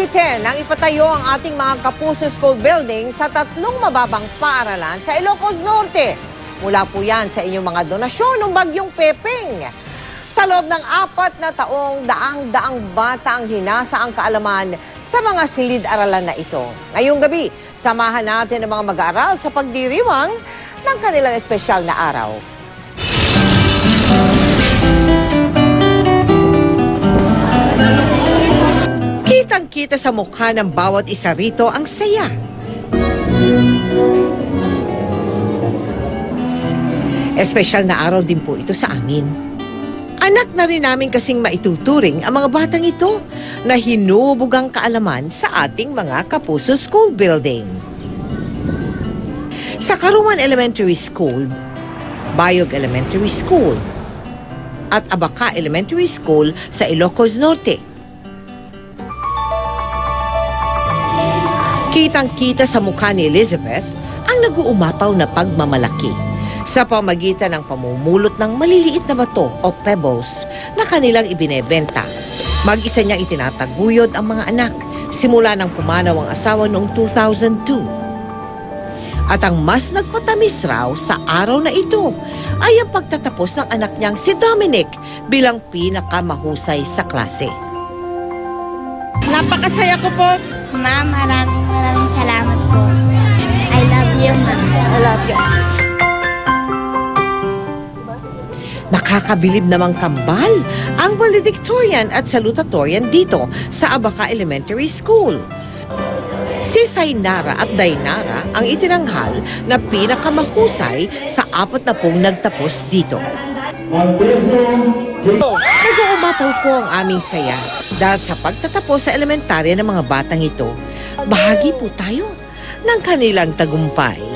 2010 nang ipatayo ang ating mga Kapuso School Building sa 3 mababang paaralan sa Ilocos Norte. Mula po yan sa inyong mga donasyon ng Bagyong Pepeng. Sa loob ng 4 na taong daang-daang bata ang hinasa ang kaalaman sa mga silid-aralan na ito. Ngayong gabi, samahan natin ang mga mag-aaral sa pagdiriwang ng kanilang espesyal na araw. Kitang-kita sa mukha ng bawat isa rito ang saya. Espesyal na araw din po ito sa amin. Anak na rin namin kasing maituturing ang mga batang ito na hinubog ang kaalaman sa ating mga Kapuso School Building. Sa Karuman Elementary School, Bayog Elementary School, at Abaca Elementary School sa Ilocos Norte. Kitang-kita sa mukha ni Elizabeth ang nag-uumapaw na pagmamalaki sa pamagitan ng pamumulot ng maliliit na bato o pebbles na kanilang ibinebenta. Mag-isa niyang itinataguyod ang mga anak simula nang pumanaw ang asawa noong 2002. At ang mas nagpatamis raw sa araw na ito ay ang pagtatapos ng anak niyang si Dominic bilang pinakamahusay sa klase. Napakasaya ko po. Ma'am, maraming salamat po. I love you, ma'am. I love you. Nakakabilib namang kambal ang valedictorian at salutatorian dito sa Abaca Elementary School. Si Sainara at Dainara ang itinanghal na pinakamahusay sa 40 nagtapos dito. Nag-uumapaw po ang aming saya dahil sa pagtatapos sa elementarya ng mga batang ito, bahagi po tayo ng kanilang tagumpay.